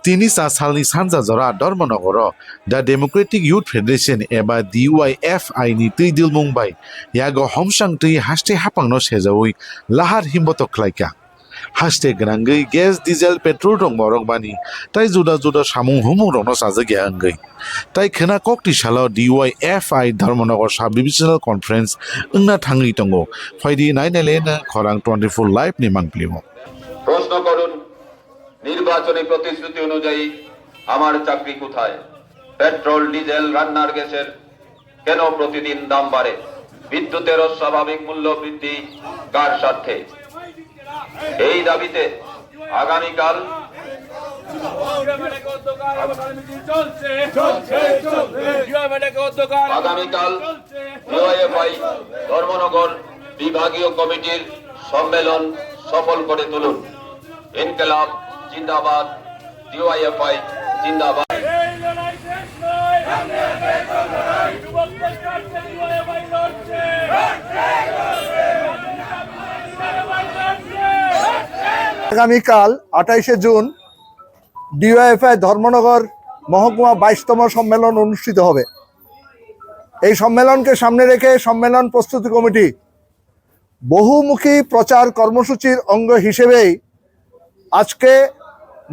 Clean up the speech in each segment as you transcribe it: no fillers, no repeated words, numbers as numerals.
सालनि सानजा जरा Dharmanagar the Democratic Youth Federation एबा DYFI नि तैदिल मुंबाई यागो हमसां तै हास्टे हापांनो सेजावै लाहार हिम्बत खलायका हास्टे गनांगै गेस डिजेल पेट्रोल दं मरंबानि ताइ जुदा जुदा सामुं हुमुं रनो साजे गेंगै ताइ खेना कक्ति सालाव DYFI धर्मनगर साब डिविजनल कन्फारेंस ओंना थाङै दंगो फायदि नायनायलेना खरां 24 लाइभ नि मांप्लिमो প্রশ্ন করুন নির্বাচনী প্রতিশ্রুতি অনুযায়ী আমার চাকরি কোথায় পেট্রোল ডিজেল রান্নার গ্যাসের কেন প্রতিদিন দাম বাড়ে বিদ্যুতের অস্বাভাবিক মূল্য বৃদ্ধি কার স্বার্থে এই দাবিতে আগামীকাল DYFI ধর্মনগর বিভাগীয় কমিটির সম্মেলন সফল করে তুলুন ইনকিলাব জিন্দাবাদ DYFI জিন্দাবাদ আগামীকাল 28 জুন DYFI ধর্মনগর মহকুমা 22তম সম্মেলন অনুষ্ঠিত হবে। এই সম্মেলনকে সামনে রেখে সম্মেলন প্রস্তুতি কমিটি বহুমুখী প্রচার কর্মসূচির অঙ্গ হিসেবেই আজকে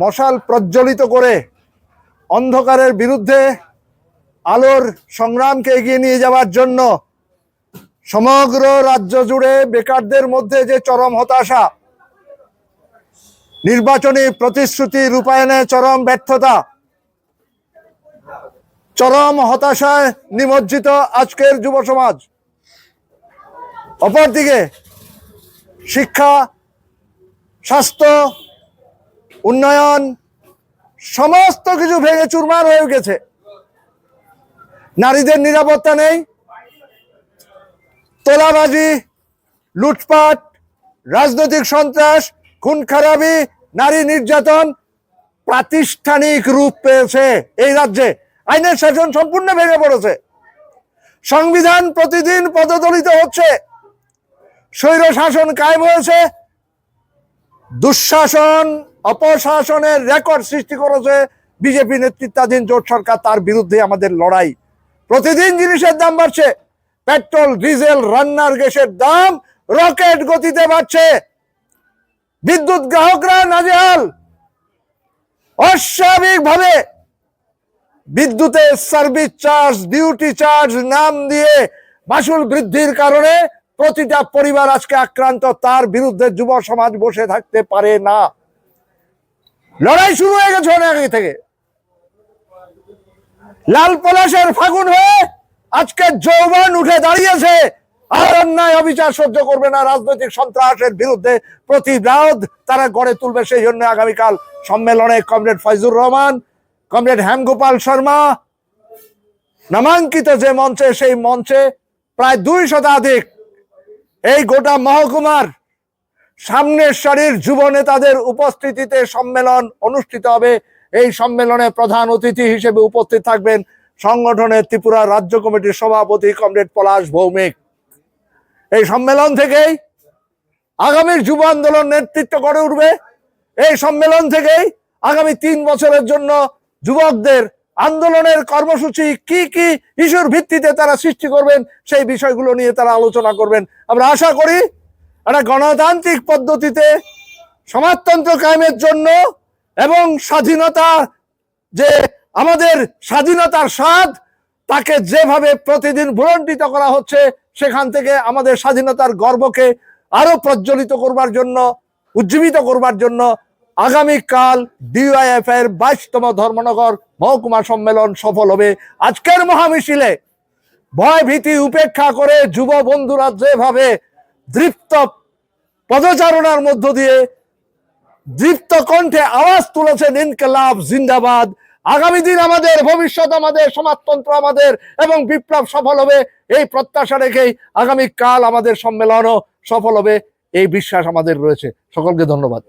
মশাল প্রজ্বলিত করে অন্ধকারের বিরুদ্ধে আলোর সংগ্রামকে এগিয়ে নিয়ে যাওয়ার জন্য সমগ্র রাজ্য জুড়ে বেকারদের মধ্যে যে চরম হতাশা, নির্বাচনী প্রতিশ্রুতি রূপায়ণে চরম ব্যর্থতা, চরম হতাশায় নিমজ্জিত আজকের যুব সমাজ, অপরদিকে শিক্ষা, স্বাস্থ্য, উন্নয়ন সমস্ত কিছু ভেঙে চুরমার হয়ে গেছে। নারীদের নিরাপত্তা নেই, তোলাবাজি, লুটপাট, রাজনৈতিক সন্ত্রাস, খুন খারাপি, নারী নির্যাতন প্রাতিষ্ঠানিক রূপ পেয়েছে। এই রাজ্যে আইনের শাসন সম্পূর্ণ ভেঙে পড়েছে, সংবিধান প্রতিদিন পদদলিত হচ্ছে, স্বৈর শাসন কায়েম হয়েছে, দুঃশাসন অপশাসনের রেকর্ড সৃষ্টি করেছে বিজেপি নেতৃত্বাধীন জোট সরকার। তার বিরুদ্ধে আমাদের লড়াই। প্রতিদিন জিনিসের দাম বাড়ছে, পেট্রোল ডিজেল রান্নার গ্যাসের দাম রকেট গতিতে বাড়ছে, বিদ্যুৎ গ্রাহকরা নাজেহাল। অস্বাভাবিকভাবে বিদ্যুতের সার্ভিস চার্জ, ডিউটি চার্জ নাম দিয়ে মাসুল বৃদ্ধির কারণে প্রতিটা পরিবার আজকে আক্রান্ত। তার বিরুদ্ধে যুব সমাজ বসে থাকতে পারে না। লড়াই শুরু হয়ে গেছে অনেক আগে থেকে। লাল পলাশের ফাগুন হয়ে আজকে যৌবন উঠে দাঁড়িয়েছে। আর অন্যায় অবিচার সহ্য করবে না, রাজনৈতিক সন্ত্রাসের বিরুদ্ধে প্রতিরোধ তারা গড়ে তুলবে। সেই জন্য আগামীকাল সম্মেলনে কমরেড ফয়জুর রহমান, কমরেড হেমগোপাল শর্মা নামাঙ্কিত যে মঞ্চে, সেই মঞ্চে প্রায় 2 শতাধিক এই গোটা মহকুমার সামনের সারির যুব নেতাদের উপস্থিতিতে সম্মেলন অনুষ্ঠিত হবে। এই সম্মেলনে প্রধান অতিথি হিসেবে উপস্থিত থাকবেন সংগঠনের ত্রিপুরা রাজ্য কমিটির সভাপতি কমরেড পলাশ ভৌমিক। এই সম্মেলন থেকেই আগামীর যুব আন্দোলন নেতৃত্ব গড়ে উঠবে। এই সম্মেলন থেকেই আগামী 3 বছরের জন্য যুবকদের আন্দোলনের কর্মসূচি কি কি ইস্যুর ভিত্তিতে তারা সৃষ্টি করবেন, সেই বিষয়গুলো নিয়ে তারা আলোচনা করবেন। আমরা আশা করি একটা গণতান্ত্রিক পদ্ধতিতে সমাজতন্ত্র কায়েমের জন্য এবং স্বাধীনতা, যে আমাদের স্বাধীনতার স্বাদ তাকে যেভাবে প্রতিদিন ভুলণ্ঠিত করা হচ্ছে, সেখান থেকে আমাদের স্বাধীনতার গর্বকে আরো প্রজ্বলিত করবার জন্য, উজ্জীবিত করবার জন্য আগামীকাল DYFI এর 22তম ধর্মনগর মহকুমা সম্মেলন সফল হবে। আজকের মহামিছিলে ভয় ভীতি উপেক্ষা করে যুব বন্ধুরা যেভাবে দৃপ্ত পদচারণার মধ্য দিয়ে দৃপ্ত কণ্ঠে আওয়াজ তুলেছেন ইনকিলাব জিন্দাবাদ, আগামী দিন আমাদের, ভবিষ্যৎ আমাদের, সমাজতন্ত্র আমাদের এবং বিপ্লব সফল হবে, এই প্রত্যাশা রেখেই আগামীকাল আমাদের সম্মেলনও সফল হবে, এই বিশ্বাস আমাদের রয়েছে। সকলকে ধন্যবাদ।